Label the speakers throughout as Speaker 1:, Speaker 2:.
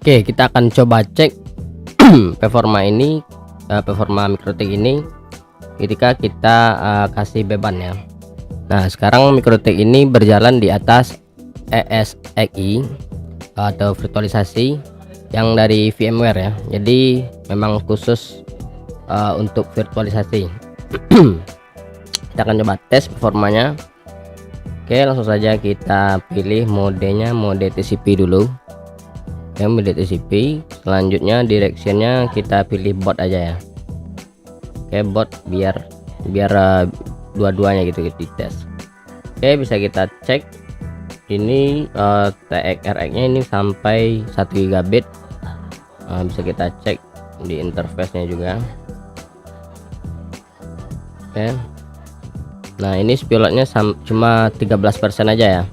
Speaker 1: Oke, kita akan coba cek performa ini, performa MikroTik ini ketika kita kasih beban ya. Nah, sekarang MikroTik ini berjalan di atas ESXi atau virtualisasi yang dari VMware ya. Jadi memang khusus untuk virtualisasi. Kita akan coba tes performanya. Oke, langsung saja kita pilih modenya, mode TCP dulu. Oke, mode TCP. Selanjutnya directionnya kita pilih bot aja ya. Oke, bot biar dua-duanya gitu dites. Oke, bisa kita cek ini TXRX nya ini sampai 1 gigabit. Bisa kita cek di interface nya juga. Oke, nah ini spilotnya cuma 13% aja ya.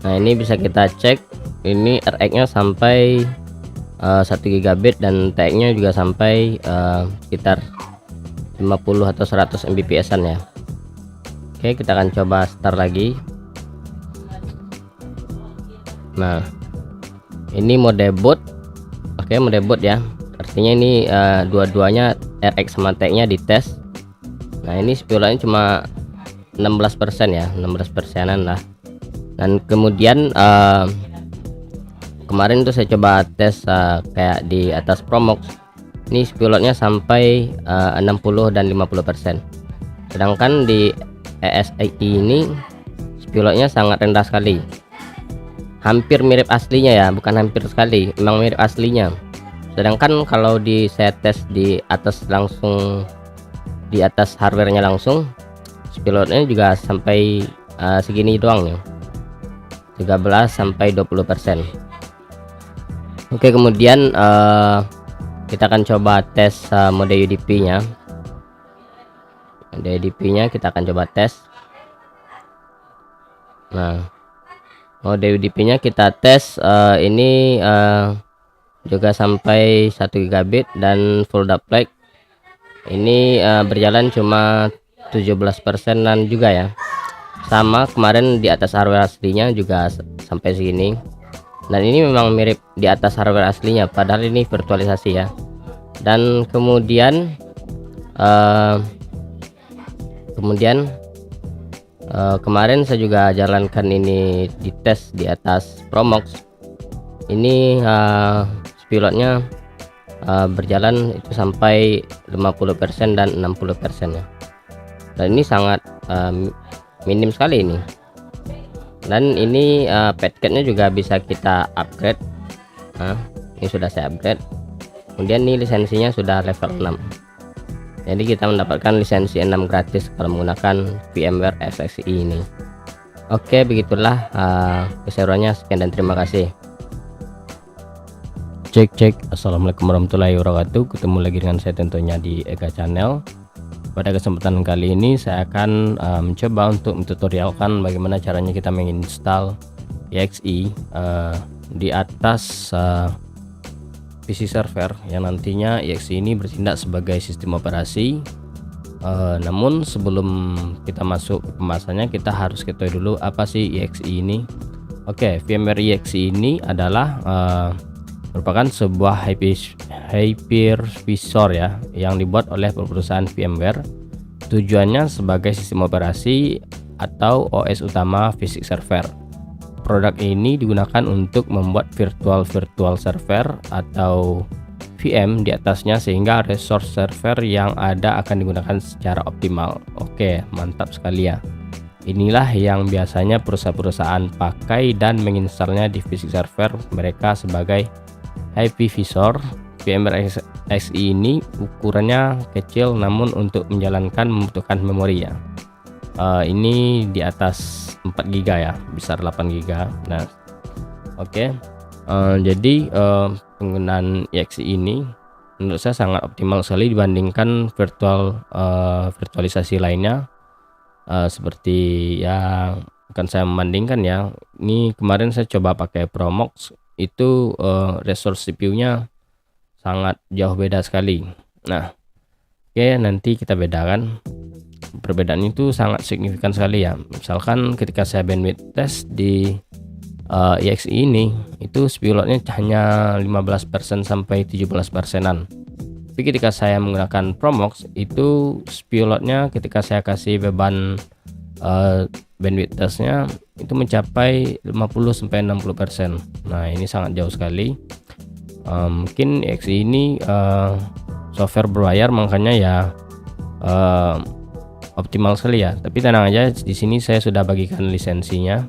Speaker 1: Nah, ini bisa kita cek ini RX nya sampai 1 gigabit dan TX nya juga sampai sekitar 50 atau 100 Mbps-an ya. Oke, kita akan coba start lagi. Nah, ini mode boot. Oke, mode boot ya, artinya ini dua-duanya RX sama TX nya dites. Nah, ini spilotnya cuma 16% ya, 16%an lah. Dan kemudian kemarin tuh saya coba tes kayak di atas Promox, ini spilotnya sampai 60 dan 50%. Sedangkan di ESXi ini spilotnya sangat rendah sekali, hampir mirip aslinya ya, bukan hampir sekali, memang mirip aslinya. Sedangkan kalau saya tes di atas langsung, di atas hardwarenya langsung, spilotnya juga sampai segini doang ya, 13 sampai 20%. Oke, kemudian kita akan coba tes mode UDP nya. Mode UDP nya kita akan coba tes. Nah, mode UDP nya kita tes ini juga sampai 1 gigabit dan full duplex. Ini berjalan cuma 17%an juga ya, sama kemarin di atas hardware aslinya juga sampai segini. Dan ini memang mirip di atas hardware aslinya, padahal ini virtualisasi ya. Dan kemudian kemarin saya juga jalankan ini di tes di atas Promox. Ini spilotnya berjalan itu sampai 50% dan 60% ya. Dan ini sangat minim sekali ini. Dan ini packetnya juga bisa kita upgrade. Nah, ini sudah saya upgrade. Kemudian ini lisensinya sudah level 6, jadi kita mendapatkan lisensi 6 gratis kalau menggunakan VMware ESXi ini. Oke, begitulah keseruannya. Sekian dan terima kasih. Cek. Assalamualaikum warahmatullahi wabarakatuh. Ketemu lagi dengan saya tentunya di Eka Channel. Pada kesempatan kali ini saya akan mencoba untuk mentutorialkan bagaimana caranya kita menginstal EXE di atas PC server yang nantinya EXE ini bertindak sebagai sistem operasi. Namun sebelum kita masuk ke pembahasannya, kita harus ketahui dulu apa sih EXE ini. Oke, VMware EXE ini adalah merupakan sebuah hypervisor ya, yang dibuat oleh perusahaan VMware. Tujuannya sebagai sistem operasi atau OS utama fisik server. Produk ini digunakan untuk membuat virtual server atau VM di atasnya, sehingga resource server yang ada akan digunakan secara optimal. Oke, mantap sekali ya. Inilah yang biasanya perusahaan-perusahaan pakai dan menginstalnya di fisik server mereka sebagai hypervisor. VMware EXE ini ukurannya kecil, namun untuk menjalankan membutuhkan memori ya. Ini di atas 4 GB ya, besar 8 GB. Nah, oke. Jadi penggunaan EXE ini menurut saya sangat optimal sekali dibandingkan virtualisasi lainnya. Seperti ya, bukan saya membandingkan ya. Ini kemarin saya coba pakai Promox, itu resource CPU-nya sangat jauh beda sekali. Nah, oke, nanti kita bedakan. Perbedaan itu sangat signifikan sekali ya. Misalkan ketika saya bandwidth test di exe ini itu speedloadnya hanya 15% sampai 17%-an. Tapi ketika saya menggunakan Promox itu speedloadnya ketika saya kasih beban bandwidth testnya itu mencapai 50 sampai 60%. Nah, ini sangat jauh sekali. Mungkin exe ini software berbayar, makanya ya optimal sekali ya. Tapi tenang aja, di sini saya sudah bagikan lisensinya.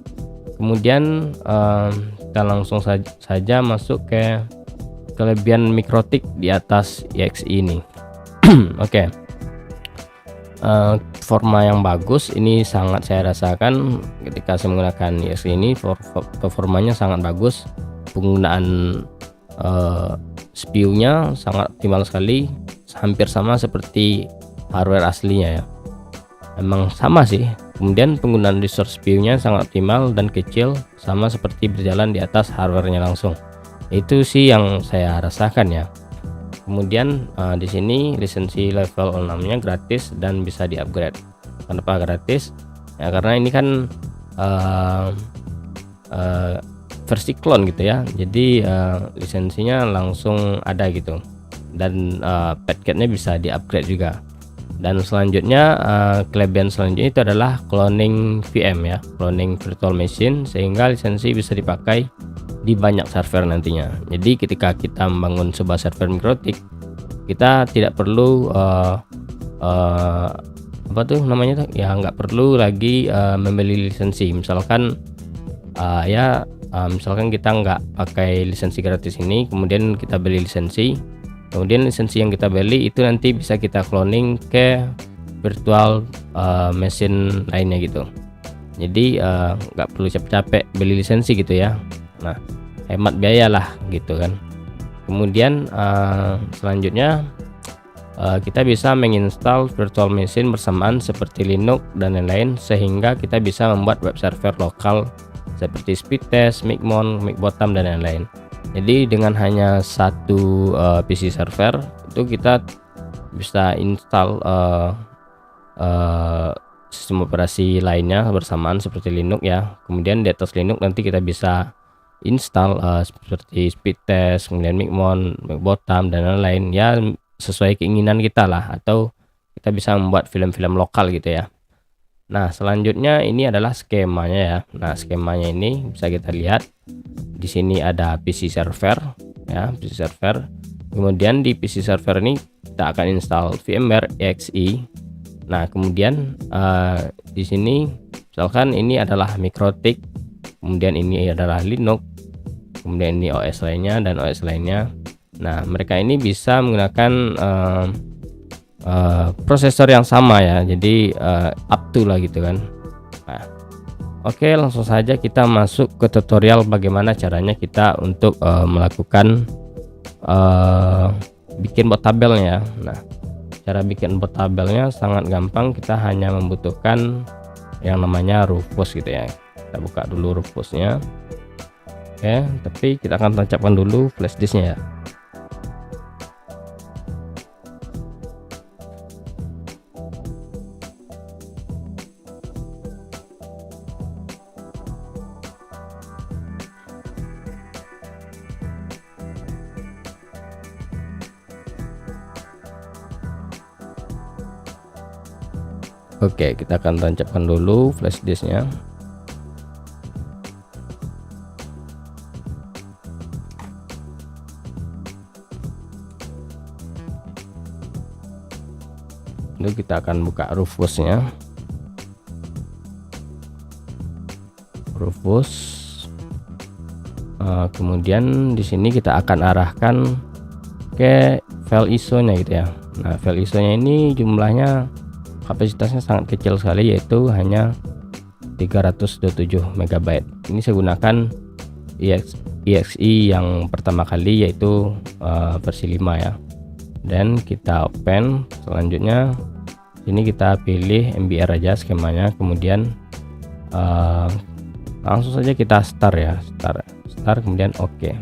Speaker 1: Kemudian kita langsung saja masuk ke kelebihan Mikrotik di atas exe ini. Oke. Performa yang bagus ini sangat saya rasakan ketika saya menggunakan exe ini. Performanya sangat bagus, penggunaan CPU-nya sangat optimal sekali, hampir sama seperti hardware aslinya ya, emang sama sih. Kemudian penggunaan resource CPU-nya sangat optimal dan kecil, sama seperti berjalan di atas hardware-nya langsung. Itu sih yang saya rasakan ya. Kemudian di sini lisensi level 6-nya gratis dan bisa di-upgrade. Kenapa gratis? Ya karena ini kan versi clone gitu ya. Jadi lisensinya langsung ada gitu. Dan package-nya bisa di-upgrade juga. Dan selanjutnya kelebihan selanjutnya itu adalah cloning VM ya, cloning virtual machine, sehingga lisensi bisa dipakai di banyak server nantinya. Jadi ketika kita membangun sebuah server Mikrotik, kita tidak perlu apa tuh namanya tuh ya, nggak perlu lagi membeli lisensi. Misalkan misalkan kita nggak pakai lisensi gratis ini, kemudian kita beli lisensi. Kemudian lisensi yang kita beli itu nanti bisa kita cloning ke virtual machine lainnya gitu. Jadi nggak perlu capek-capek beli lisensi gitu ya. Nah, hemat biaya lah gitu kan. Kemudian selanjutnya kita bisa menginstal virtual machine bersamaan seperti Linux dan lain-lain, sehingga kita bisa membuat web server lokal seperti Speedtest, Migmon, Migbottom dan lain-lain. Jadi dengan hanya satu PC server itu kita bisa install sistem operasi lainnya bersamaan seperti Linux ya. Kemudian di atas Linux nanti kita bisa install seperti Speedtest, kemudian Migmon, Migbottom dan lain-lain ya, sesuai keinginan kita lah, atau kita bisa membuat film-film lokal gitu ya. Nah, selanjutnya ini adalah skemanya ya. Nah, skemanya ini bisa kita lihat. Di sini ada PC server ya, PC server. Kemudian di PC server ini kita akan install VMware exe. Nah, kemudian di sini misalkan ini adalah Mikrotik, kemudian ini adalah Linux, kemudian ini OS lainnya dan OS lainnya. Nah, mereka ini bisa menggunakan prosesor yang sama ya, jadi up to lah gitu kan. Nah, oke, langsung saja kita masuk ke tutorial bagaimana caranya kita untuk melakukan bikin bot tabelnya. Nah, cara bikin bot tabelnya sangat gampang, kita hanya membutuhkan yang namanya Rufus gitu ya. Kita buka dulu Rufusnya. Oke, tapi kita akan tancapkan dulu flash disknya ya. Oke, kita akan tancapkan dulu flash disknya. Lalu kita akan buka Rufusnya. Rufus. Kemudian di sini kita akan arahkan ke file ISO-nya gitu ya. Nah, file ISO-nya ini jumlahnya, kapasitasnya sangat kecil sekali, yaitu hanya 327 MB. Ini saya gunakan exe yang pertama kali, yaitu versi 5 ya. Dan kita open. Selanjutnya ini kita pilih MBR aja skemanya, kemudian langsung saja kita start ya, start kemudian oke.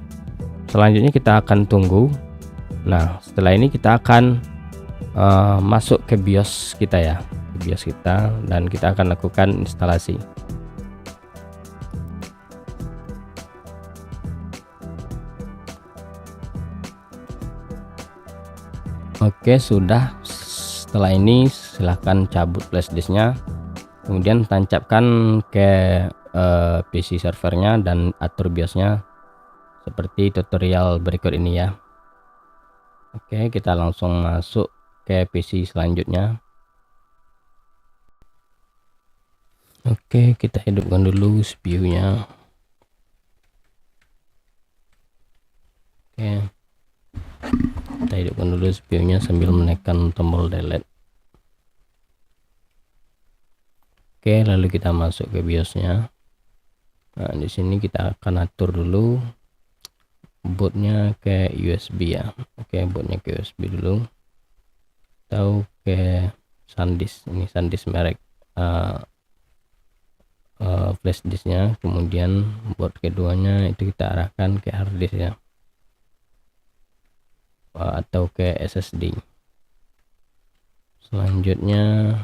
Speaker 1: Selanjutnya kita akan tunggu. Nah, setelah ini kita akan masuk ke BIOS kita ya, BIOS kita, dan kita akan lakukan instalasi. Oke, sudah. Setelah ini silahkan cabut flash disknya, kemudian tancapkan ke PC servernya dan atur BIOSnya seperti tutorial berikut ini ya. Oke, kita langsung masuk ke PC selanjutnya. Oke, kita hidupkan dulu CPU-nya. Oke, kita hidupkan dulu CPU-nya sambil menekan tombol delete. Oke, lalu kita masuk ke BIOS-nya. Nah, di sini kita akan atur dulu bootnya ke USB ya. Oke, bootnya ke USB dulu atau ke SanDisk. Ini SanDisk merek flash disknya. Kemudian boot keduanya itu kita arahkan ke harddisk ya, atau ke SSD. Selanjutnya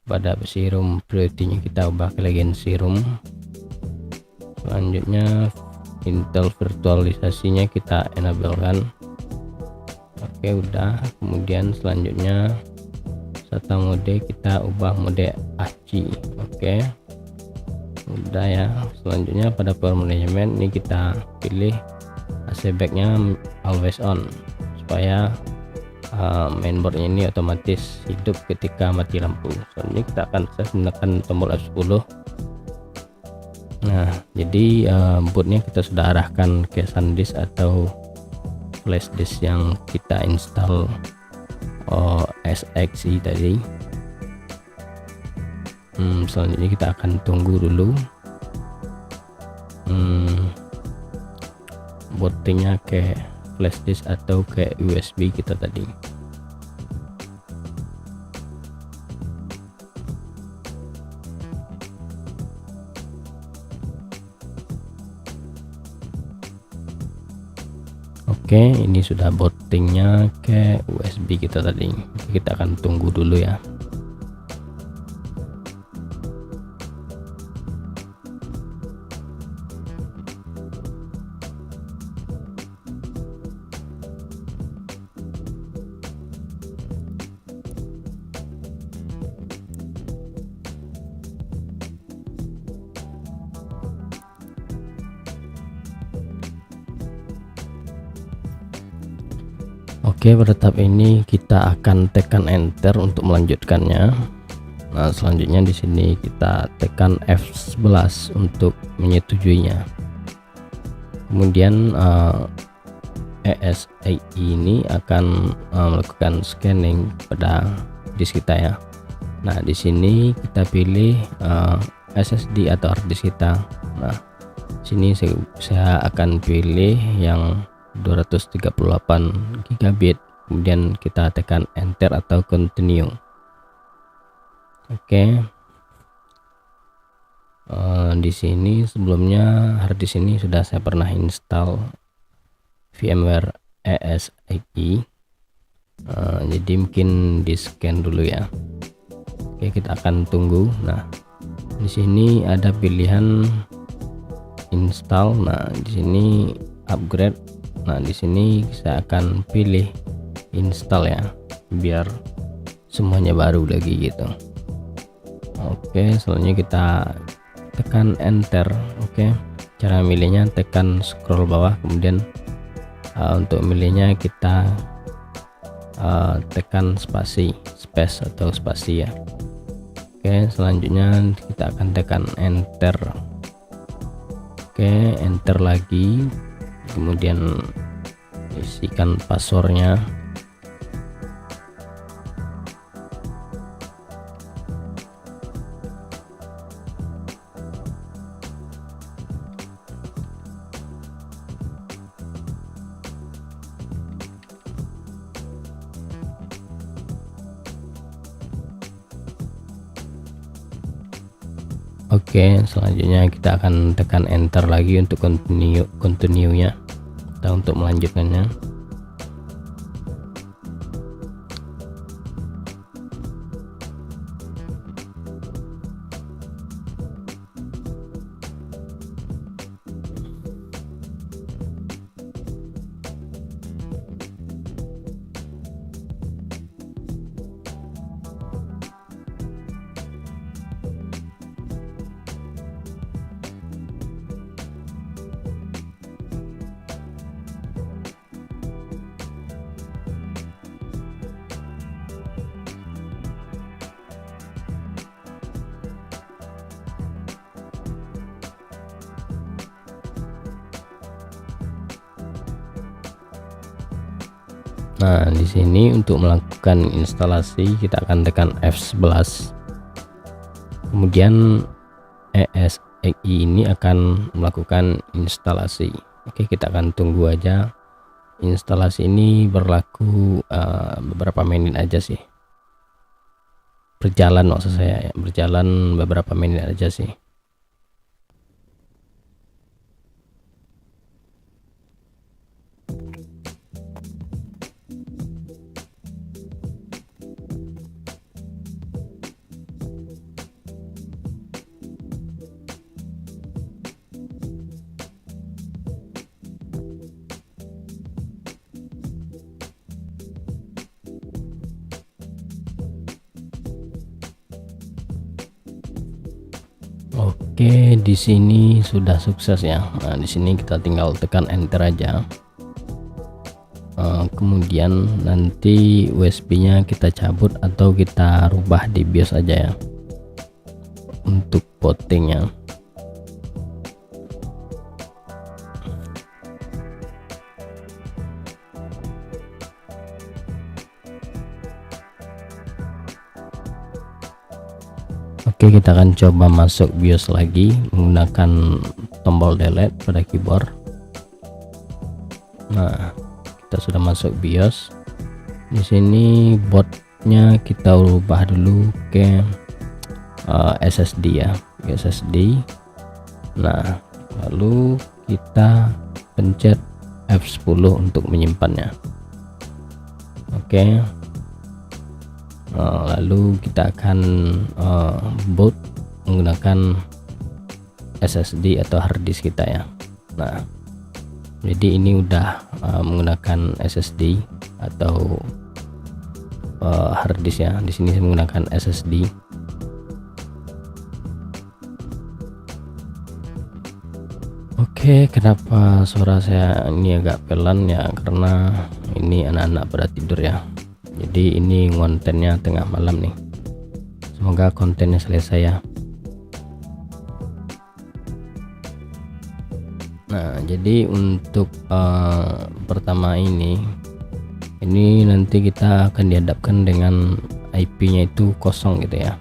Speaker 1: pada PC ROM priority-nya kita ubah ke Legacy ROM. Selanjutnya Intel virtualisasinya kita enable kan. Oke, udah. Kemudian selanjutnya SATA mode kita ubah mode ACI. Oke, udah ya. Selanjutnya pada power management ini kita pilih AC backnya always on supaya mainboardnya ini otomatis hidup ketika mati lampu. Selanjutnya kita akan menekan tombol F10. Nah, jadi bootnya kita sudah arahkan ke SanDisk atau flash disk yang kita install OSXi tadi. Selanjutnya kita akan tunggu dulu bootingnya ke flash disk atau ke USB kita tadi. Oke, ini sudah bootingnya ke USB kita tadi. Kita akan tunggu dulu ya. Oke, pada tahap ini kita akan tekan enter untuk melanjutkannya. Nah, selanjutnya di sini kita tekan F11 untuk menyetujuinya. Kemudian ESAI ini akan melakukan scanning pada disk kita ya. Nah, di sini kita pilih SSD atau hard disk kita. Nah, sini saya akan pilih yang 238 GB, kemudian kita tekan enter atau continue. Oke, di sini sebelumnya hard disk ini sudah saya pernah install VMware ESXi, jadi mungkin di scan dulu ya. Oke, kita akan tunggu. Nah, di sini ada pilihan install. Nah, di sini upgrade. Nah, di sini saya akan pilih install ya, biar semuanya baru lagi gitu. Oke, selanjutnya kita tekan enter. Oke, cara milihnya tekan scroll bawah, kemudian untuk milihnya kita tekan space atau spasi ya. Oke, selanjutnya kita akan tekan enter. Oke, enter lagi, kemudian isikan passwordnya. Oke, selanjutnya kita akan tekan enter lagi untuk continue nya atau untuk melanjutkannya. Nah, di sini untuk melakukan instalasi kita akan tekan F11. Kemudian ESXi ini akan melakukan instalasi. Oke, kita akan tunggu aja. Instalasi ini berlaku beberapa menit aja sih. Berjalan maksud saya ya, berjalan beberapa menit aja sih. Oke, di sini sudah sukses ya. Nah, di sini kita tinggal tekan enter aja. Kemudian nanti USB-nya kita cabut atau kita rubah di BIOS aja ya untuk bootingnya. Oke, kita akan coba masuk BIOS lagi menggunakan tombol delete pada keyboard. Nah, kita sudah masuk BIOS. Di sini bootnya kita ubah dulu ke SSD ya, SSD. Nah, lalu kita pencet F10 untuk menyimpannya. Oke. Lalu kita akan boot menggunakan SSD atau harddisk kita ya. Nah, jadi ini udah menggunakan SSD atau harddisk ya. Di sini saya menggunakan SSD. Oke, kenapa suara saya ini agak pelan ya, karena ini anak-anak pada tidur ya. Jadi ini kontennya tengah malam nih. Semoga kontennya selesai ya. Nah, jadi untuk pertama ini nanti kita akan dihadapkan dengan IP-nya itu kosong gitu ya.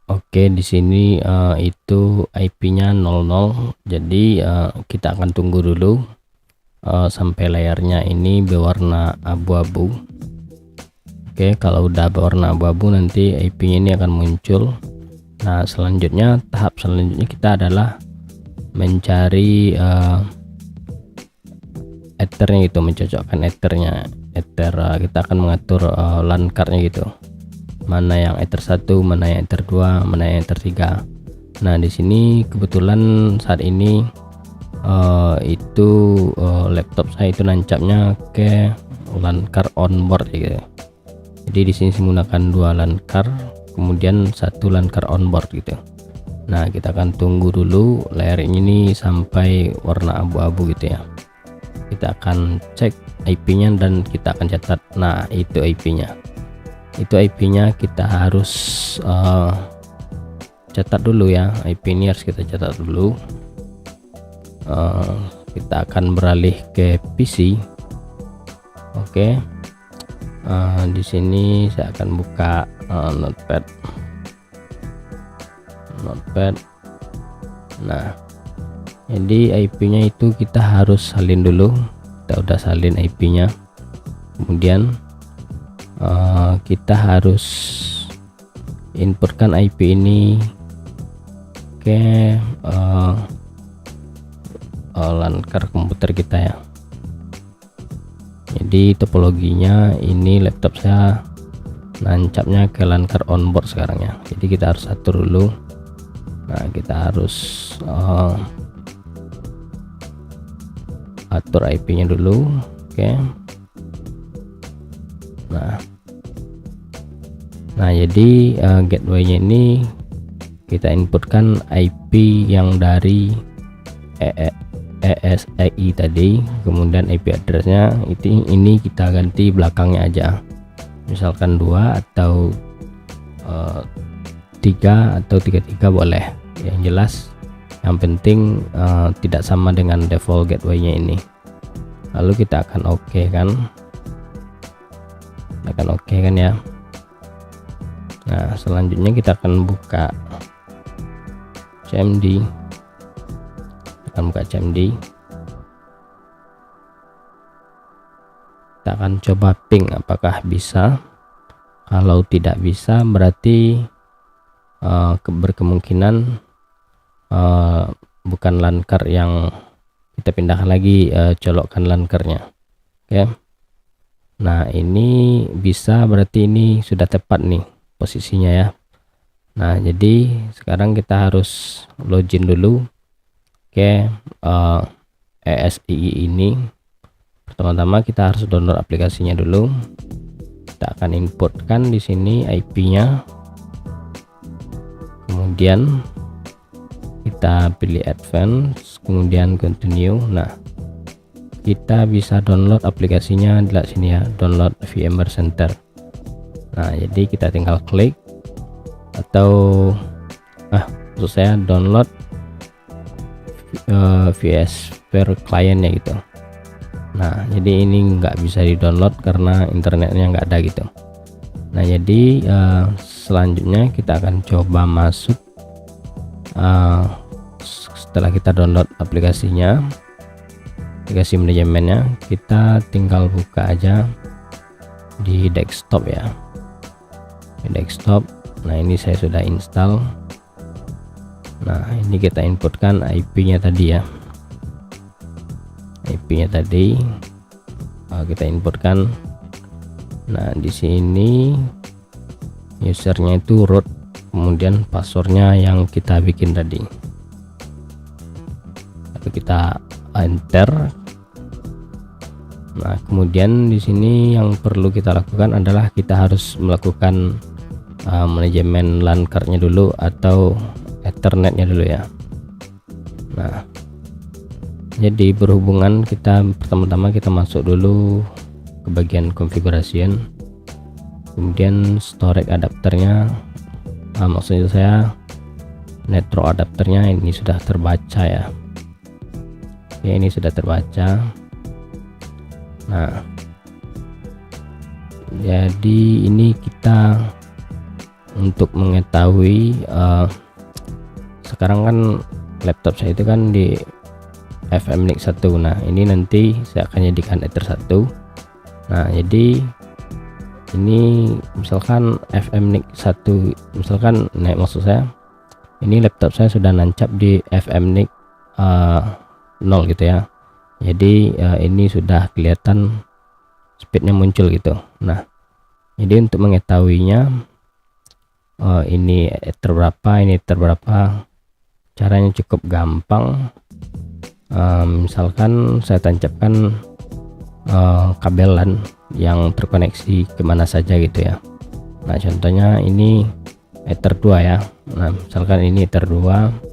Speaker 1: Oke, di sini itu IP-nya 00. Jadi kita akan tunggu dulu sampai layarnya ini berwarna abu-abu. Oke, kalau udah berwarna abu-abu nanti IP-nya ini akan muncul. Nah, selanjutnya tahap selanjutnya kita adalah mencari ethernya gitu, mencocokkan ethernya. Kita akan mengatur LAN cardnya gitu. Mana yang ether 1, mana yang ether 2, mana yang ether 3. Nah, di sini kebetulan saat ini itu laptop saya itu nancapnya ke LAN card onboard gitu. Jadi di sini saya menggunakan 2 LAN card, kemudian 1 LAN card onboard gitu. Nah, kita akan tunggu dulu layar ini sampai warna abu-abu gitu ya. Kita akan cek IP-nya dan kita akan catat. Nah, itu IP-nya. Itu IP-nya kita harus catat dulu ya. IP ini harus kita catat dulu. Kita akan beralih ke PC. Oke. Di sini saya akan buka notepad. Nah, jadi IP-nya itu kita harus salin dulu. Kita udah salin IP-nya. Kemudian kita harus inputkan IP ini ke LAN card komputer kita ya. Jadi topologinya ini laptop saya nancapnya ke LAN card onboard sekarang ya. Jadi kita harus atur dulu. Nah, kita harus atur IP-nya dulu. Oke. Nah jadi gateway-nya ini kita inputkan IP yang dari ESXi tadi, kemudian IP addressnya ini kita ganti belakangnya aja, misalkan 2 atau 3 atau 33 boleh, yang jelas yang penting tidak sama dengan default gateway-nya ini. Lalu kita akan oke kan, ya. Nah selanjutnya kita akan buka CMD, kita akan coba ping apakah bisa. Kalau tidak bisa berarti berkemungkinan bukan LAN card yang kita pindahkan lagi, colokkan LAN cardnya. Oke. Nah ini bisa, berarti ini sudah tepat nih posisinya ya. Nah jadi sekarang kita harus login dulu ke ESXi ini. Pertama-tama kita harus download aplikasinya dulu. Kita akan inputkan di sini IP-nya, kemudian kita pilih advance, kemudian continue. Nah kita bisa download aplikasinya di sini ya, download VMware Center. Nah jadi kita tinggal klik, atau maksud saya download VSphere client-nya gitu. Nah jadi ini nggak bisa di download karena internetnya nggak ada gitu. Nah jadi selanjutnya kita akan coba masuk, setelah kita download aplikasinya, aplikasi manajemennya, kita tinggal buka aja di desktop ya, di desktop. Nah ini saya sudah install. Nah ini kita inputkan IP-nya tadi ya, IP-nya tadi kita inputkan. Nah di sini usernya itu root, kemudian passwordnya yang kita bikin tadi. Lalu kita enter. Nah kemudian di sini yang perlu kita lakukan adalah kita harus melakukan manajemen LAN card-nya dulu atau Ethernet-nya dulu ya. Nah jadi berhubungan, kita pertama-tama kita masuk dulu ke bagian configuration, kemudian storage adapternya, maksudnya saya network adapternya ini sudah terbaca ya. Oke, ini sudah terbaca. Nah jadi ini kita untuk mengetahui, sekarang kan laptop saya itu kan di FMNIC 1. Nah ini nanti saya akan jadikan Ether 1. Nah jadi ini misalkan FMNIC 1, misalkan, nah maksud saya ini laptop saya sudah nancap di FMNIC 0 gitu ya. Jadi ini sudah kelihatan speednya muncul gitu. Nah jadi untuk mengetahuinya, ini Ether berapa, ini Ether berapa, caranya cukup gampang. Misalkan saya tancapkan kabel LAN yang terkoneksi kemana saja gitu ya. Nah contohnya ini Ether 2 ya. Nah misalkan ini Ether 2.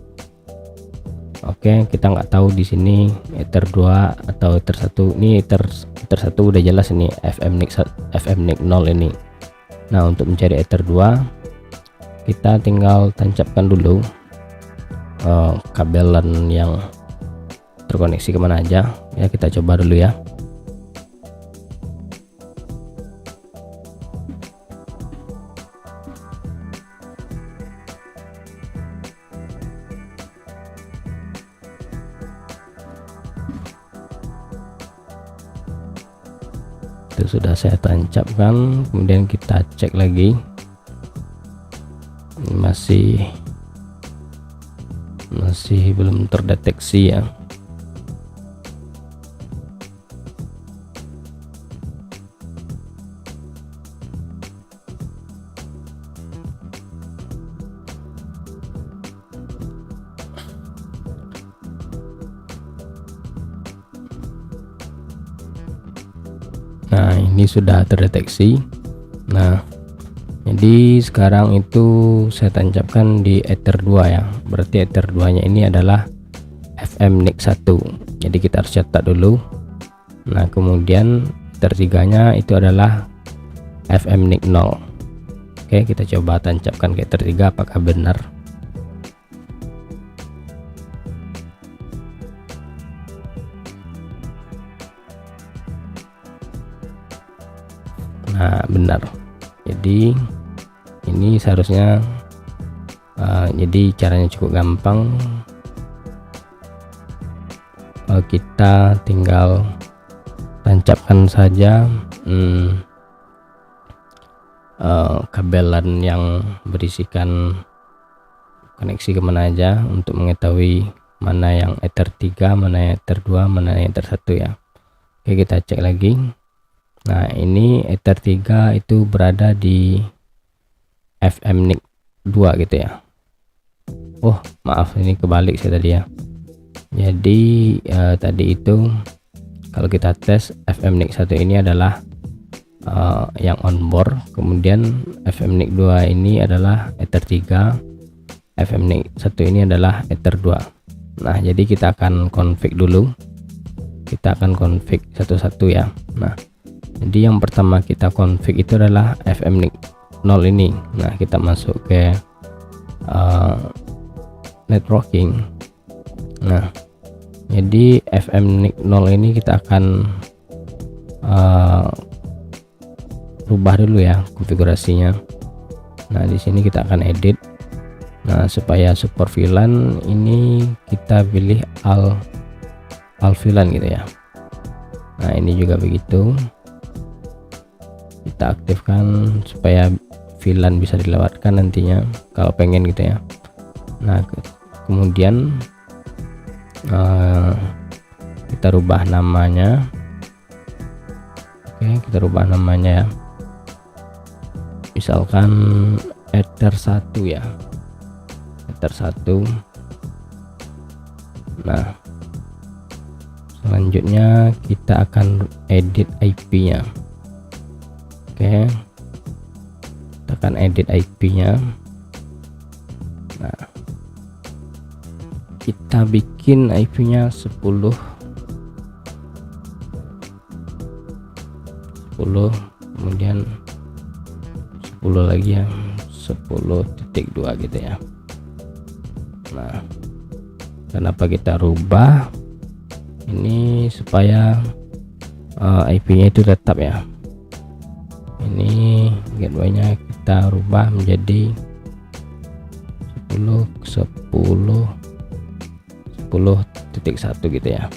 Speaker 1: Oke, kita nggak tahu di sini Ether 2 atau Ether 1. Ini Ether 1 udah jelas ini FMNIC 0 ini. Nah untuk mencari Ether 2 kita tinggal tancapkan dulu kabel LAN yang terkoneksi kemana aja ya. Kita coba dulu ya. Itu sudah saya tancapkan, kemudian kita cek lagi, masih belum terdeteksi ya. Nah, ini sudah terdeteksi. Nah, jadi sekarang itu saya tancapkan di Ether 2 ya. Berarti Ether 2 nya ini adalah FMNIC 1. Jadi kita harus cetak dulu. Nah, kemudian Ether 3 nya itu adalah FMNIC 0. Oke, kita coba tancapkan ke Ether 3 apakah benar. Nah, benar. Jadi ini seharusnya jadi caranya cukup gampang. Kita tinggal tancapkan saja kabelan yang berisikan koneksi kemana aja untuk mengetahui mana yang Ether 3, mana yang Ether 2, mana yang Ether 1 ya. Oke, kita cek lagi. Nah, ini Ether 3 itu berada di FMNIC 2 gitu ya. Oh, maaf, ini kebalik saya tadi ya. Jadi tadi itu kalau kita tes FMNIC 1 ini adalah yang on board, kemudian FMNIC 2 ini adalah Ether 3, FMNIC 1 ini adalah Ether 2. Nah, jadi kita akan config dulu. Kita akan config satu-satu ya. Nah, jadi yang pertama kita config itu adalah FMNIC 0 ini. Nah, kita masuk ke networking. Nah, jadi FMNIC 0 ini kita akan rubah dulu ya konfigurasinya. Nah, di sini kita akan edit. Nah, supaya support VLAN ini kita pilih all VLAN gitu ya. Nah, ini juga begitu, kita aktifkan supaya VLAN bisa dilewatkan nantinya kalau pengen gitu ya. Nah, kemudian kita rubah namanya. Oke, kita rubah namanya ya, misalkan Ether 1 ya, Ether 1. Nah, selanjutnya kita akan edit IP nya. Oke, kita akan edit IP nya. Nah, kita bikin IP nya 10, kemudian 10 lagi ya, 10.2 gitu ya. Nah, kenapa kita rubah ini? Supaya IP nya itu tetap ya. Ini gateway nya kita rubah menjadi 10.1 gitu ya.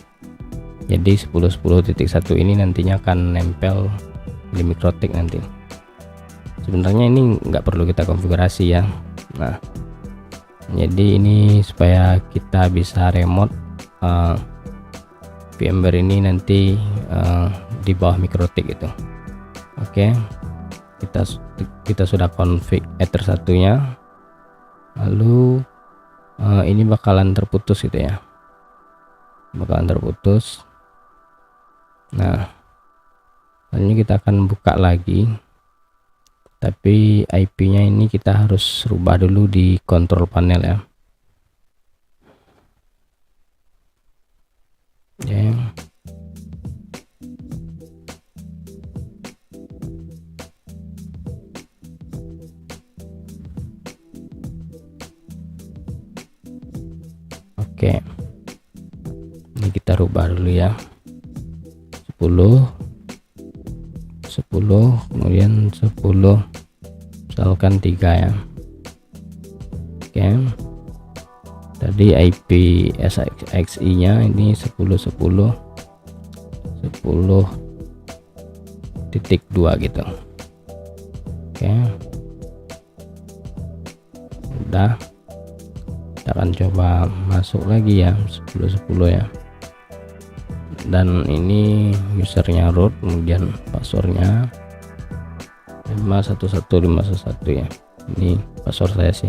Speaker 1: Jadi 10.1 ini nantinya akan nempel di Mikrotik nanti. Sebenarnya ini nggak perlu kita konfigurasi ya. Nah, jadi ini supaya kita bisa remote VMware ini nanti di bawah Mikrotik gitu. Oke, kita sudah config Ether 1 nya. Lalu ini bakalan terputus gitu ya, bakalan terputus. Nah, selanjutnya kita akan buka lagi, tapi IP nya ini kita harus rubah dulu di control panel ya. Oke, ini kita rubah dulu ya, 10, kemudian 10, misalkan 3 ya. Oke, tadi IP SXI nya ini 10.2 gitu. Oke, udah, kita akan coba masuk lagi ya, 10.10 ya. Dan ini usernya root, kemudian passwordnya 51151 ya. Ini password saya sih,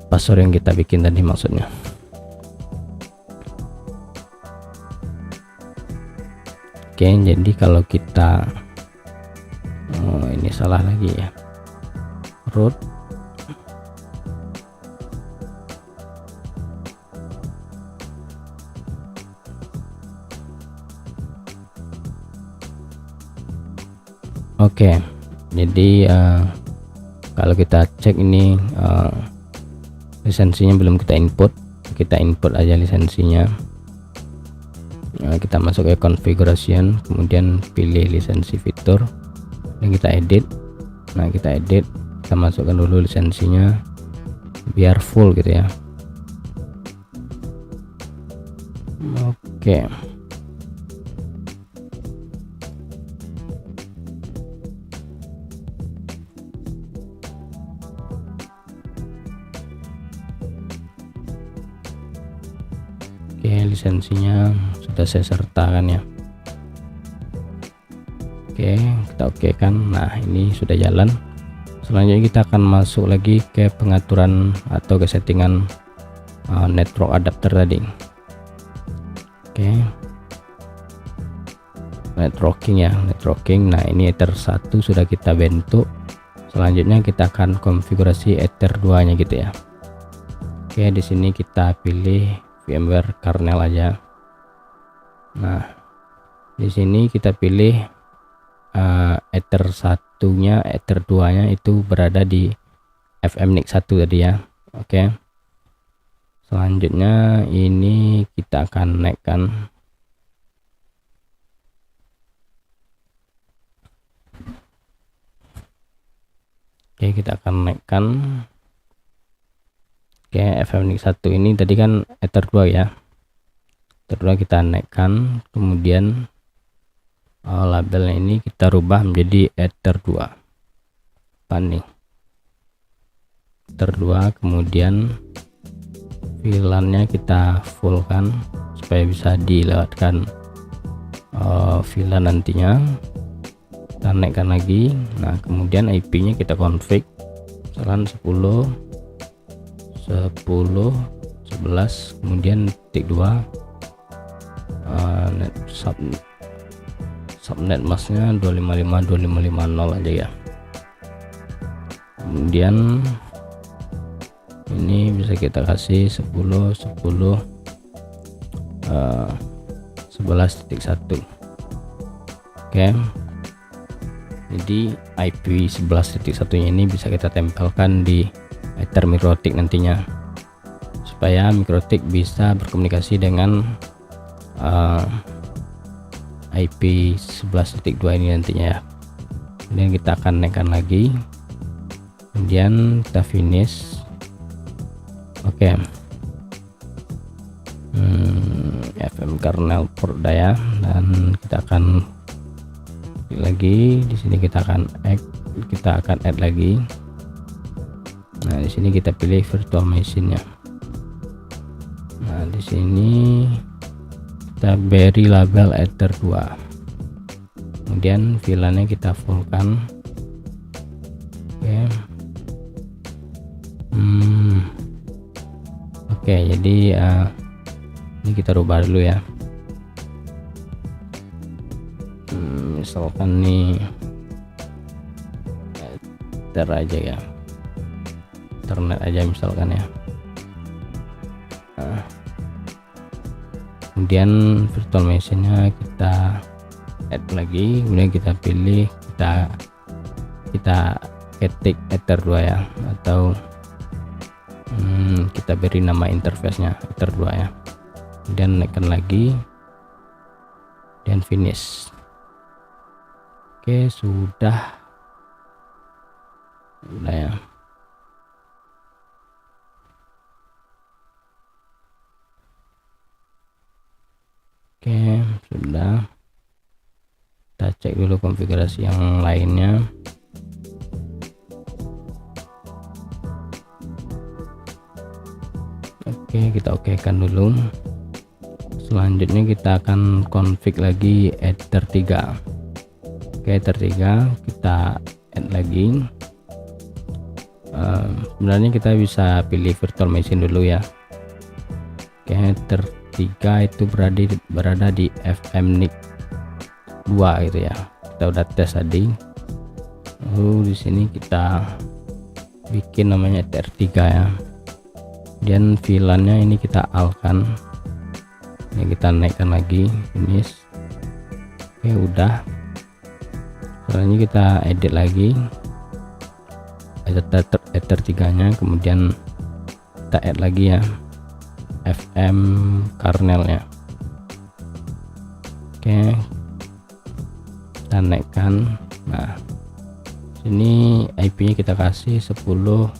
Speaker 1: password yang kita bikin tadi maksudnya. Oke, jadi kalau kita ini salah lagi ya, root oke. Jadi kalau kita cek ini lisensinya belum kita input aja lisensinya. Kita masuk ke configuration, kemudian pilih lisensi fitur dan kita edit. Nah, kita masukkan dulu lisensinya biar full gitu ya. Oke. Oke, lisensinya sudah saya sertakan ya. Oke, kita oke kan. Nah, ini sudah jalan. Selanjutnya kita akan masuk lagi ke pengaturan atau ke settingan network adapter tadi. Oke, networking. Nah, ini Ether 1 sudah kita bentuk. Selanjutnya kita akan konfigurasi Ether 2 nya gitu ya. Oke, di sini kita pilih VMware kernel aja. Nah, di sini kita pilih Ether 1-nya, Ether 2-nya itu berada di FMNIC 1 tadi ya. Oke. Selanjutnya ini kita akan naikkan FMNIC 1 ini tadi kan Ether 2 ya. Ether 2 kita naikkan, kemudian labelnya ini kita rubah menjadi Ether 2. Nih, Ether 2, kemudian VLAN-nya kita fullkan supaya bisa dilewatkan VLAN nantinya. Kita naikkan lagi. Nah, kemudian IP-nya kita config misalkan 10 11, kemudian titik 2 subnet masknya 255.255.0 aja ya. Kemudian ini bisa kita kasih 10.11.1. Oke, jadi IP 11.1 ini bisa kita tempelkan di Ether MikroTik nantinya, supaya MikroTik bisa berkomunikasi dengan IP 11.2 ini nantinya ya. Kemudian kita akan naikkan lagi, kemudian kita finish. Oke. FM kernel port daya, dan kita akan lagi di sini kita akan add lagi. Nah, di sini kita pilih virtual machine-nya. Nah, di sini kita beri label Ether 2, kemudian VLAN-nya kita fullkan. Oke, jadi ini kita rubah dulu ya. Misalkan nih Ether aja ya, internet aja misalkan ya. Kemudian virtual machine-nya kita add lagi, kemudian kita pilih, kita ketik Ether 2 ya, atau kita beri nama interface-nya Ether 2 ya. Kemudian naikkan lagi dan finish. Oke, sudah ya. Oke, sudah. Kita cek dulu konfigurasi yang lainnya. Oke, kita okekan dulu. Selanjutnya kita akan config lagi Ether 3. Oke, Ether 3 kita add lagi. Sebenarnya kita bisa pilih virtual machine dulu ya. Oke, Ether 3 itu berada di FMNIC 2 gitu ya. Kita udah tes tadi. Lalu di sini kita bikin namanya ETR3 ya. Dan VLAN-nya ini kita alkan. Ini kita naikkan lagi, finish. Oke, udah. Selanjutnya kita edit lagi ETR3 nya, kemudian kita add lagi ya FM kernelnya. Oke, kita naikkan. Nah, sini IP nya kita kasih 10,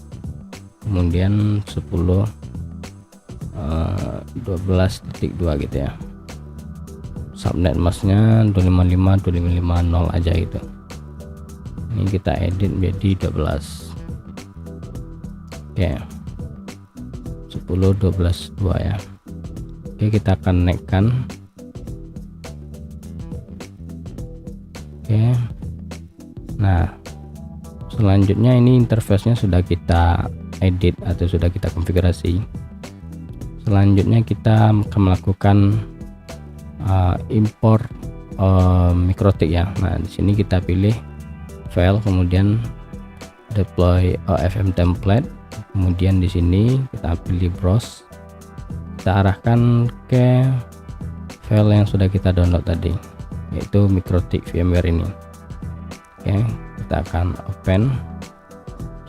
Speaker 1: kemudian 10 12.2 gitu ya. Subnet masknya 255.255.0 aja gitu. Ini kita edit menjadi 12. Oke, 10 12 2 ya. Oke, kita akan naikkan. Oke, nah selanjutnya ini interface-nya sudah kita edit atau sudah kita konfigurasi. Selanjutnya kita akan melakukan import MikroTik ya. Nah, di sini kita pilih file, kemudian deploy OFM template, kemudian di sini kita pilih browse, kita arahkan ke file yang sudah kita download tadi, yaitu MikroTik VMware ini. Oke, kita akan open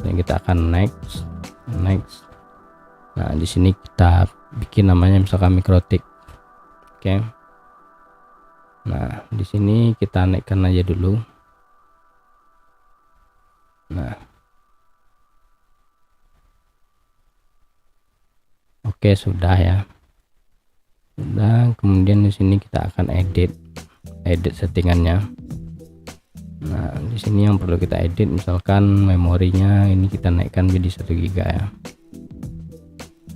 Speaker 1: dan kita akan next. Nah, di sini kita bikin namanya misalkan MikroTik. Oke, nah di sini kita naikkan aja dulu. Nah, oke, sudah ya, sudah. Kemudian di sini kita akan edit settingannya. Nah, di sini yang perlu kita edit, misalkan memorinya ini kita naikkan menjadi 1 GB ya,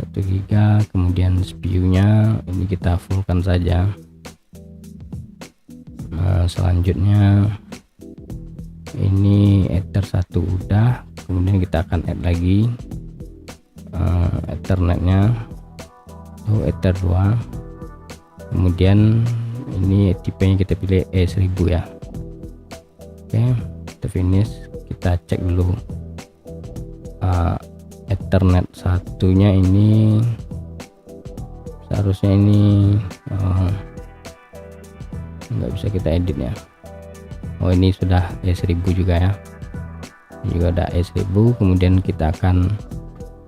Speaker 1: 1 GB. Kemudian CPU-nya ini kita fullkan saja. Nah, selanjutnya ini Ether 1 udah, kemudian kita akan add lagi Ethernetnya itu Ether 2, kemudian ini tipenya kita pilih E1000 ya. Oke, kita finish. Kita cek dulu Ethernet satunya ini seharusnya ini nggak bisa kita edit ya. Oh, ini sudah E1000 juga ya, ini juga ada E1000. Kemudian kita akan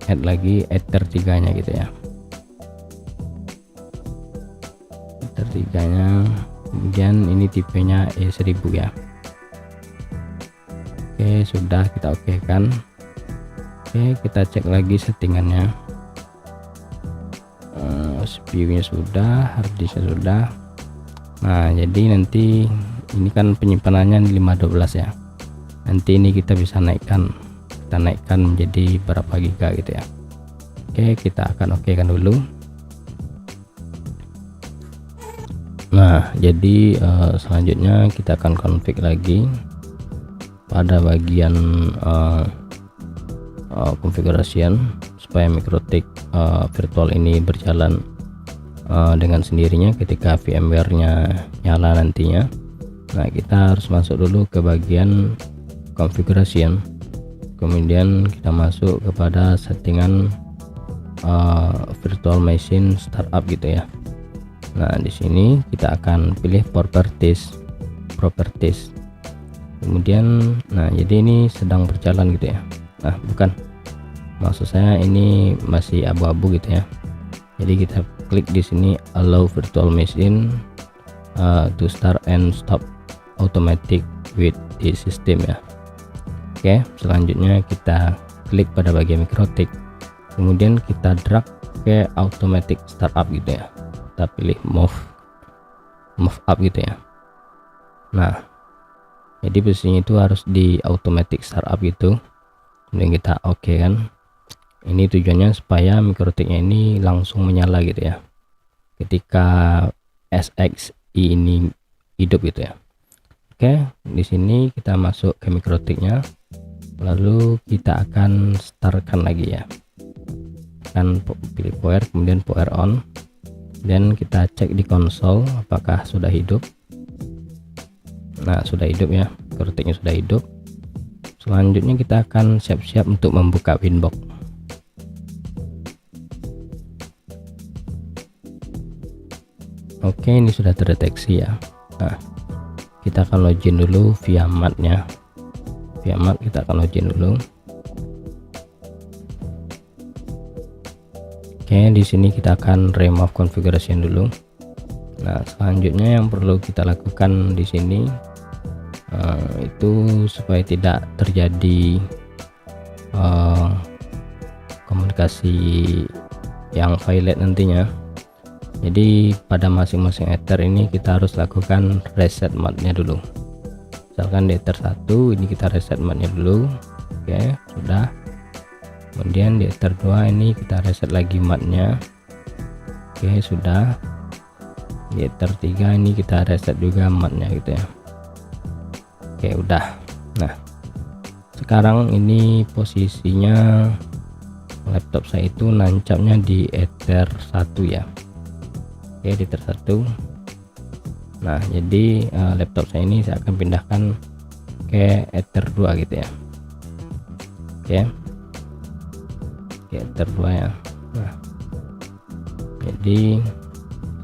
Speaker 1: add lagi ETR3 nya gitu ya, ETR3 nya, kemudian ini tipenya E1000 ya. Oke, sudah kita oke kan. Oke, kita cek lagi settingannya. CPU nya sudah, hard disk nya sudah. Nah, jadi nanti ini kan penyimpanannya 512 ya, nanti ini kita bisa naikkan menjadi berapa giga gitu ya. Oke, kita akan oke kan dulu. Nah, jadi selanjutnya kita akan config lagi pada bagian configuration supaya MikroTik virtual ini berjalan dengan sendirinya ketika VMware-nya nyala nantinya. Nah, kita harus masuk dulu ke bagian configuration, kemudian kita masuk kepada settingan virtual machine startup gitu ya. Nah, di sini kita akan pilih properties. Kemudian, nah jadi ini sedang berjalan gitu ya. Nah, bukan, maksud saya ini masih abu-abu gitu ya. Jadi kita klik di sini allow virtual machine to start and stop automatic with the system ya. Oke, selanjutnya kita klik pada bagian MikroTik, kemudian kita drag ke automatic startup gitu ya. Kita pilih move up gitu ya. Nah, jadi posisinya itu harus di automatic startup gitu. Kemudian kita oke kan. Ini tujuannya supaya MikroTiknya ini langsung menyala gitu ya ketika SXI ini hidup gitu ya. Oke, di sini kita masuk ke MikroTiknya, lalu kita akan startkan lagi ya. Kan pilih power, kemudian power on, dan kita cek di konsol apakah sudah hidup. Nah, sudah hidup ya, mikrotiknya sudah hidup. Selanjutnya kita akan siap-siap untuk membuka Winbox. Oke, ini sudah terdeteksi ya. Nah, kita akan login dulu via mat-nya. Via mat kita akan login dulu. Oke, di sini kita akan remove configuration dulu. Nah, selanjutnya yang perlu kita lakukan di sini itu supaya tidak terjadi komunikasi yang violate nantinya. Jadi pada masing-masing ether ini kita harus lakukan reset mat-nya dulu. Misalkan di ether 1 ini kita reset mat-nya dulu. Oke, sudah. Kemudian di ether 2 ini kita reset lagi mat-nya. Oke, sudah. Di ether 3 ini kita reset juga mat-nya gitu ya. Oke, udah. Nah, sekarang ini posisinya laptop saya itu nancapnya di ether 1 ya. Oke, di ether 1. Nah, jadi laptop saya ini saya akan pindahkan ke ether 2 gitu ya. Oke. Ke ether 2 ya. Nah, jadi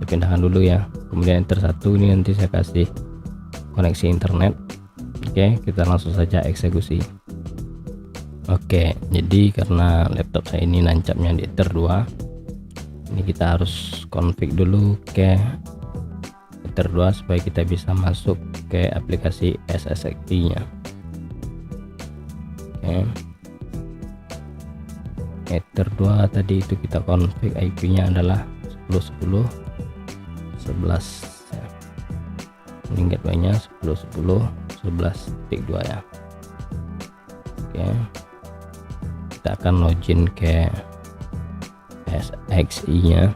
Speaker 1: saya pindahkan dulu ya. Kemudian ether 1 ini nanti saya kasih koneksi internet. Oke, kita langsung saja eksekusi. Oke, jadi karena laptop saya ini nancapnya di ether 2, ini kita harus config dulu ke ether 2 supaya kita bisa masuk ke aplikasi SSXi nya. Oke, ether 2 tadi itu kita config IP nya adalah 10.10.11 ya. Ini gateway nya 10.10.11.2 ya. Oke, kita akan login ke SXi nya.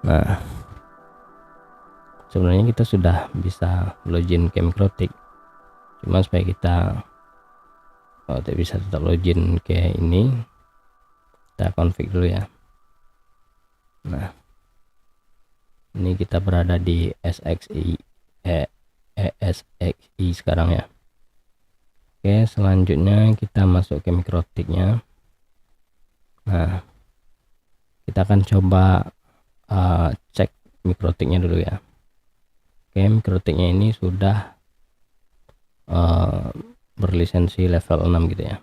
Speaker 1: Nah, sebenarnya kita sudah bisa login ke mikrotik, cuma supaya kita tidak bisa tetap login ke ini, kita config dulu ya. Nah, ini kita berada di SXi sekarang ya. Oke, selanjutnya kita masuk ke mikrotiknya. Nah, kita akan coba cek mikrotiknya dulu ya. Oke, mikrotiknya ini sudah berlisensi level 6 gitu ya.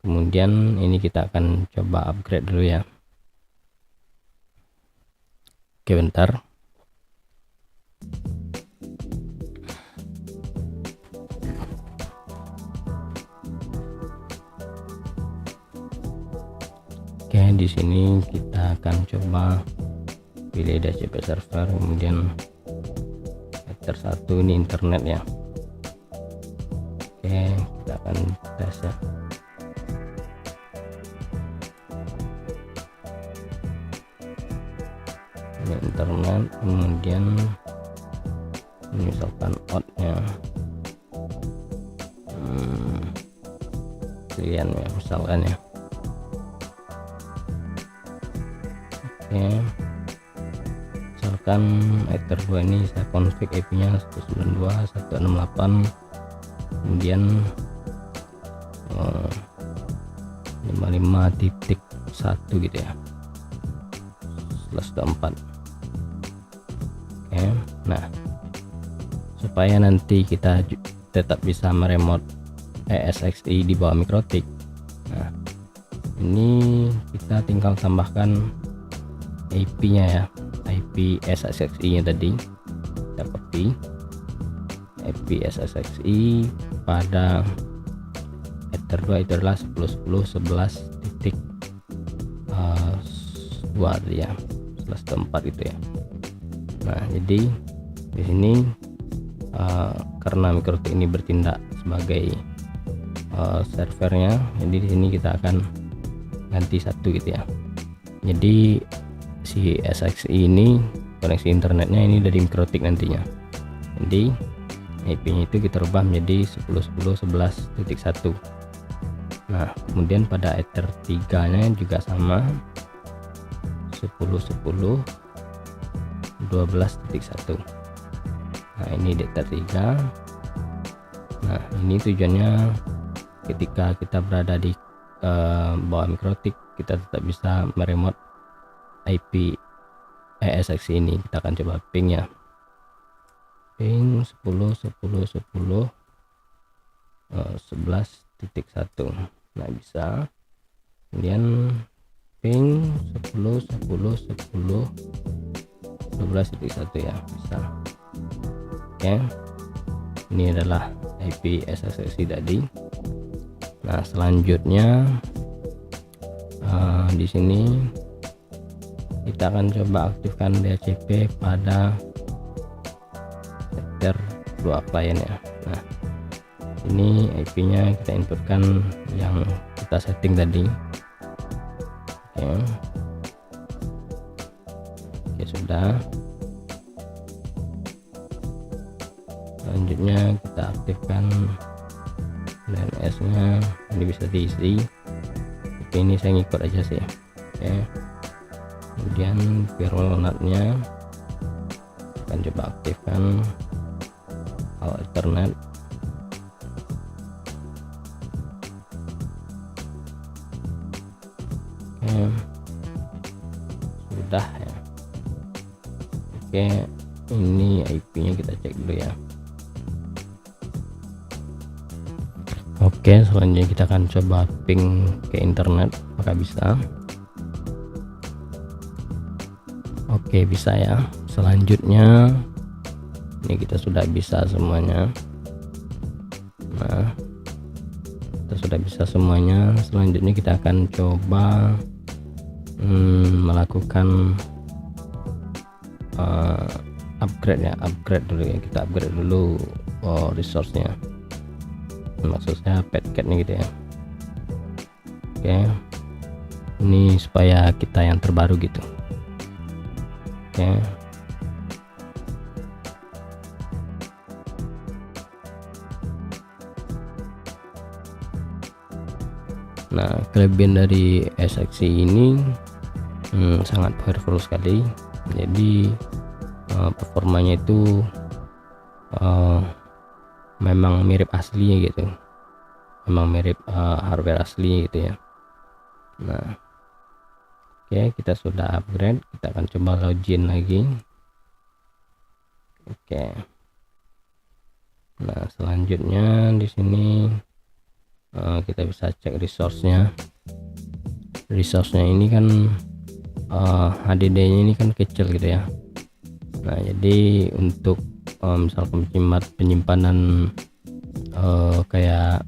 Speaker 1: Kemudian ini kita akan coba upgrade dulu ya. Oke, bentar. Oke, di sini kita akan coba pilih DHCP server, kemudian ether 1 ini internet ya. Oke, kita akan tes ya. Ini internet, kemudian misalkan outnya pilihan ya, misalkan ya. Oke, misalkan ether 2 ini saya config IP nya 192.168, kemudian 55.1 gitu ya, /24. Oke, nah supaya nanti kita tetap bisa meremote SXi di bawah mikrotik, nah ini kita tinggal tambahkan IP nya ya, IP SSXi nya tadi kita copy IP SSXi pada ether 2 itu adalah 10.10.11.2 ya, /4 itu ya. Nah, jadi di sini karena mikrotik ini bertindak sebagai servernya, jadi di sini kita akan ganti satu gitu ya. Jadi si SXi ini koneksi internetnya ini dari mikrotik nantinya. Jadi IP nya itu kita rubah menjadi 10.10.11.1. Nah, kemudian pada ether 3 nya juga sama 12.1. Nah, ini data 3. Nah, ini tujuannya ketika kita berada di bawah MikroTik, kita tetap bisa meremote IP ESXi ini. Kita akan coba ping ya, ping 11.1. Nah, bisa. Kemudian ping 12.1 ya, bisa. Oke, ini adalah IP ESXi tadi. Nah, selanjutnya di sini kita akan coba aktifkan DHCP pada sektor 2 klien ya. Nah, ini IP-nya kita inputkan yang kita setting tadi. Oke, sudah. Selanjutnya kita aktifkan DNS-nya. Ini bisa diisi. Oke, ini saya ngikut aja sih. Oke, kemudian firewall NAT-nya akan coba aktifkan hal Ethernet. Oke, sudah ya. Oke, ini IP-nya kita cek dulu ya. Oke, selanjutnya kita akan coba ping ke internet, apakah bisa. Oke, bisa ya. Selanjutnya ini kita sudah bisa semuanya. Nah, kita sudah bisa semuanya. Selanjutnya kita akan coba melakukan upgrade ya, upgrade dulu ya. Kita upgrade dulu resource-nya, maksudnya petcat nih gitu ya. Oke, ini supaya kita yang terbaru gitu. Oke, nah, kelebihan dari ESXi ini sangat powerful sekali. Jadi performanya itu memang mirip asli gitu, memang mirip hardware asli gitu ya. Nah, oke, kita sudah upgrade. Kita akan coba login lagi. Oke, nah selanjutnya di sini kita bisa cek resource-nya. Resource-nya ini kan HDD-nya ini kan kecil gitu ya. Nah, jadi untuk misalkan penyimpanan kayak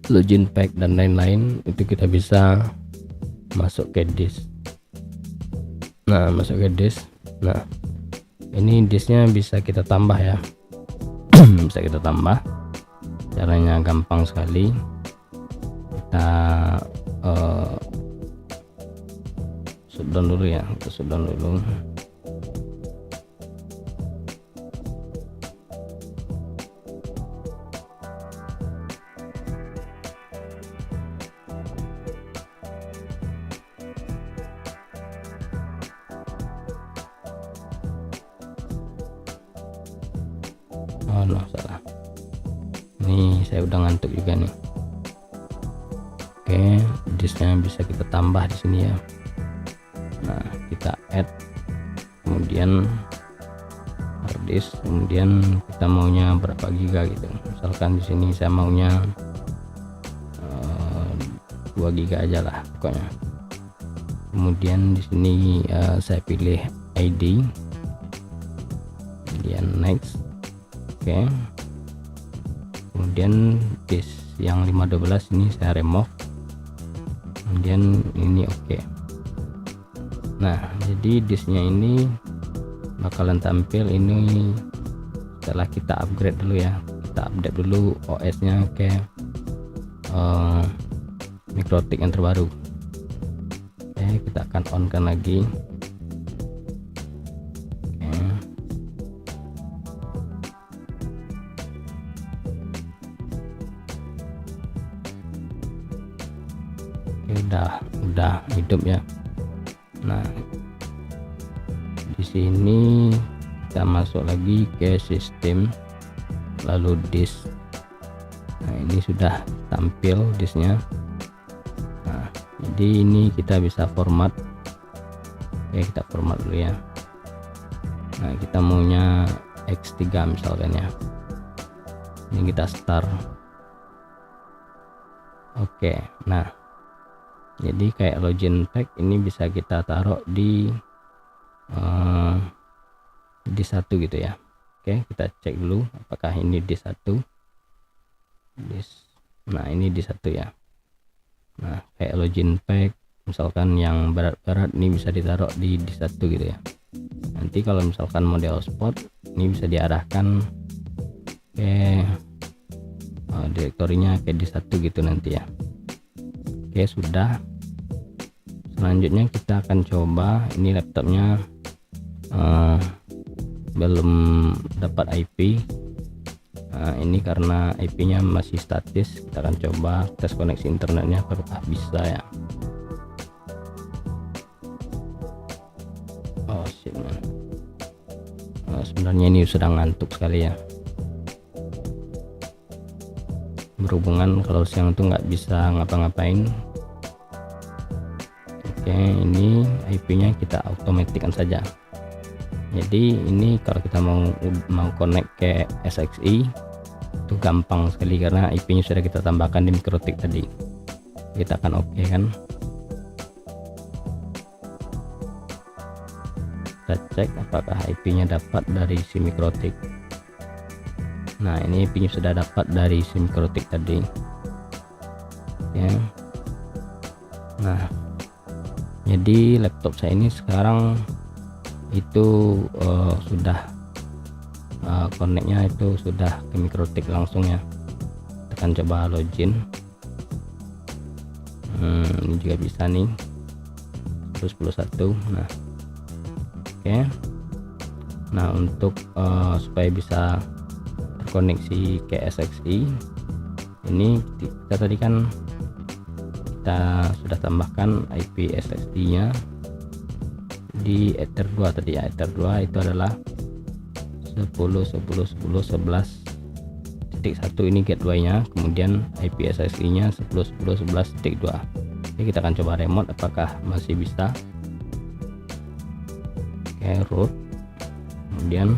Speaker 1: login pack dan lain-lain itu kita bisa masuk ke disk. Nah, masuk ke disk. Nah, ini disknya bisa kita tambah ya. Bisa kita tambah. Caranya gampang sekali. Kita shutdown dulu ya. Kita shutdown dulu. Oh no, salah. Ini saya udah ngantuk juga nih. Oke, disknya bisa kita tambah di sini ya. Nah, kita add, kemudian hard disk, kemudian kita maunya berapa giga gitu. Misalkan di sini saya maunya 2 giga aja lah pokoknya. Kemudian di sini saya pilih ID, kemudian next. Oke, kemudian disk yang 512 ini saya remove, kemudian ini oke. Nah, jadi disknya ini bakalan tampil ini setelah kita upgrade dulu ya. Kita update dulu OS nya ke MikroTik yang terbaru. Oke, kita akan on kan lagi. Udah hidup ya. Nah, di sini kita masuk lagi ke sistem, lalu disk. Nah, ini sudah tampil disknya. Nah, jadi ini kita bisa format. Oke, kita format dulu ya. Nah, kita maunya X3 misalkan ya. Ini kita start. Oke, nah jadi kayak login tag ini bisa kita taruh di satu gitu ya. Oke, kita cek dulu apakah ini di satu. Nah, ini di satu ya. Nah, kayak login pack misalkan yang berat-berat ini bisa ditaruh di satu gitu ya. Nanti kalau misalkan model spot ini bisa diarahkan ke direktorinya kayak di satu gitu nanti ya. Oke, sudah. Selanjutnya kita akan coba, ini laptopnya belum dapat IP. Ini karena IP-nya masih statis. Kita akan coba tes koneksi internetnya apakah bisa ya. Oh shit man. Sebenarnya ini sudah ngantuk sekali ya. Berhubungan kalau siang itu nggak bisa ngapa-ngapain. Oke, ini IP-nya kita otomatiskan saja. Jadi ini kalau kita mau connect ke SXI itu gampang sekali karena IP-nya sudah kita tambahkan di MikroTik tadi. Kita akan oke kan. Kita cek apakah IP-nya dapat dari si MikroTik. Nah, ini IP-nya sudah dapat dari si MikroTik tadi. Ya. Nah, jadi laptop saya ini sekarang itu sudah connectnya itu sudah ke MikroTik langsung ya. Kita akan coba login. Ini juga bisa nih 111. Nah, oke. Nah, untuk supaya bisa terkoneksi ke SXI ini kita tadi kan kita sudah tambahkan IP SXI nya di Ether 2 tadi ya. Ether 2 itu adalah 10.10.11.11.1 ini gateway nya, kemudian IP SXI nya 10.10.11.2. Ini kita akan coba remote apakah masih bisa. Oke, root, kemudian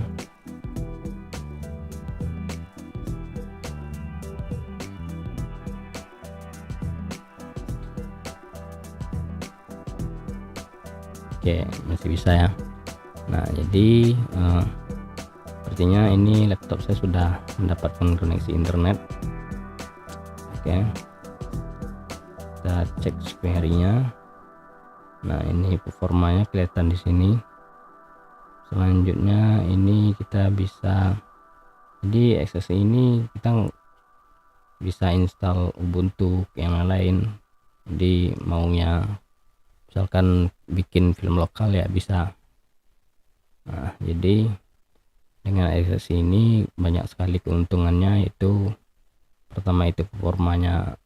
Speaker 1: oke, masih bisa ya. Nah, jadi sepertinya ini laptop saya sudah mendapatkan koneksi internet. Oke, kita cek SPRI-nya. Nah, ini performanya kelihatan di sini. Selanjutnya ini kita bisa, jadi SSI ini kita bisa install Ubuntu yang lain. Jadi maunya misalkan bikin film lokal ya bisa. Nah, jadi dengan SSI ini banyak sekali keuntungannya. Itu pertama itu performanya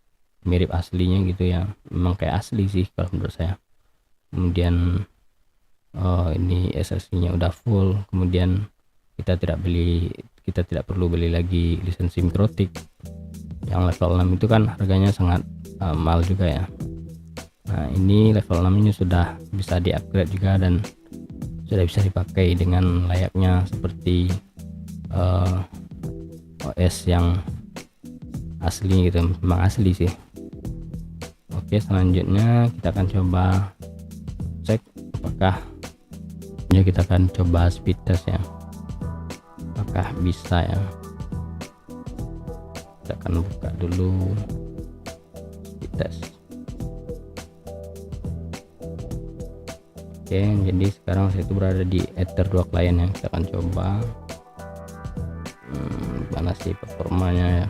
Speaker 1: mirip aslinya gitu ya, memang kayak asli sih kalau menurut saya. Kemudian ini SSI nya udah full, kemudian kita tidak perlu beli lagi lisensi MikroTik yang level 6 itu kan harganya sangat mahal juga ya. Nah, ini level 6 ini sudah bisa di upgrade juga dan sudah bisa dipakai dengan layaknya seperti OS yang asli gitu, memang asli sih. Oke, selanjutnya kita akan coba cek apakah ya, kita akan coba speed test ya, apakah bisa ya. Kita akan buka dulu speed test. Oke, jadi sekarang saya itu berada di Ether 2 client ya. Kita akan coba mana sih performanya ya.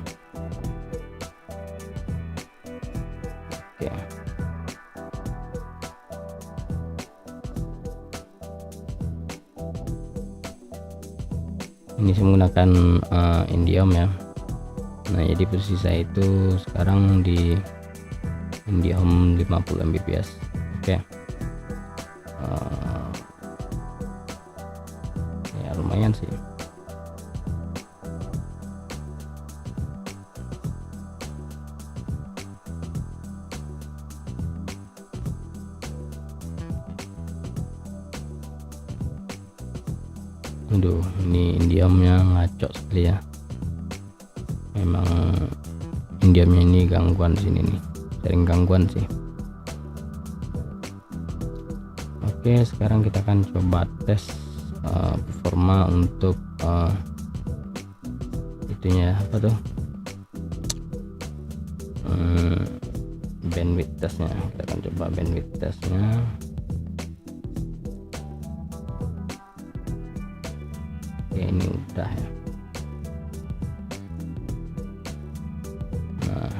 Speaker 1: Oke, ini saya menggunakan Indium ya. Nah, jadi posisi saya itu sekarang di Indium 50 Mbps. Oke. Ya lumayan sih. Aduh, ini indiamnya ngaco sekali ya. Memang indiamnya ini gangguan sini nih, sering gangguan sih. Oke, sekarang kita akan coba tes performa untuk itunya apa tuh, bandwidth testnya. Kita akan coba bandwidth testnya. Oke, ini udah ya. Nah,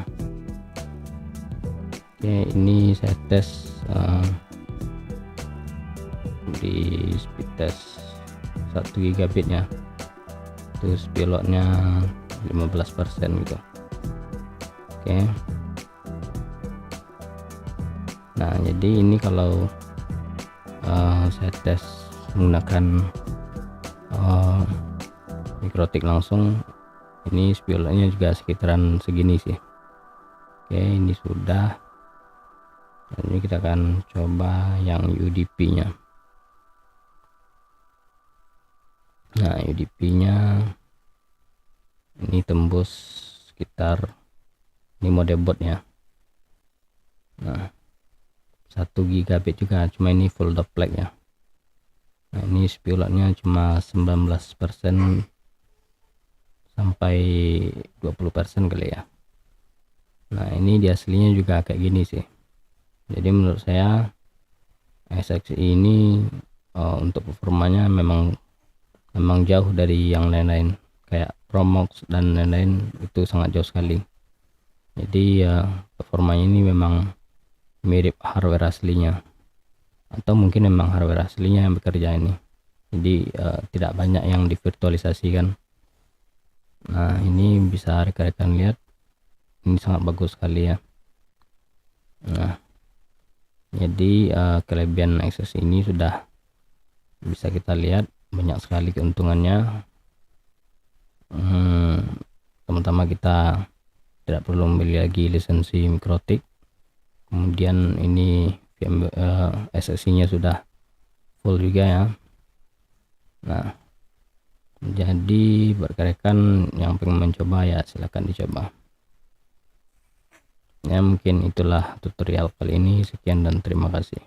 Speaker 1: oke, ini saya tes di speed test 1 gigabit ya, terus pilotnya 15% gitu. Oke, nah jadi ini kalau saya tes menggunakan mikrotik langsung, ini spionnya juga sekitaran segini sih. Oke, ini sudah. Dan ini kita akan coba yang UDP nya. Nah, UDP nya ini tembus sekitar, ini modebot ya. Nah, 1 gigabit juga, cuma ini full duplex ya. Nah, ini spionnya cuma 19% sampai 20% kali ya. Nah, ini di aslinya juga kayak gini sih. Jadi menurut saya SXI ini untuk performanya memang jauh dari yang lain-lain kayak Promox dan lain-lain, itu sangat jauh sekali. Jadi performanya ini memang mirip hardware aslinya, atau mungkin memang hardware aslinya yang bekerja ini. Jadi tidak banyak yang divirtualisasikan. Nah, ini bisa rekan-rekan lihat, ini sangat bagus sekali ya. Nah, jadi kelebihan Nexus ini sudah bisa kita lihat, banyak sekali keuntungannya. Pertama, kita tidak perlu membeli lagi lisensi mikrotik. Kemudian ini SSI nya sudah full juga ya. Nah, jadi buat rekan yang pengen mencoba ya silahkan dicoba ya. Mungkin itulah tutorial kali ini, sekian dan terima kasih.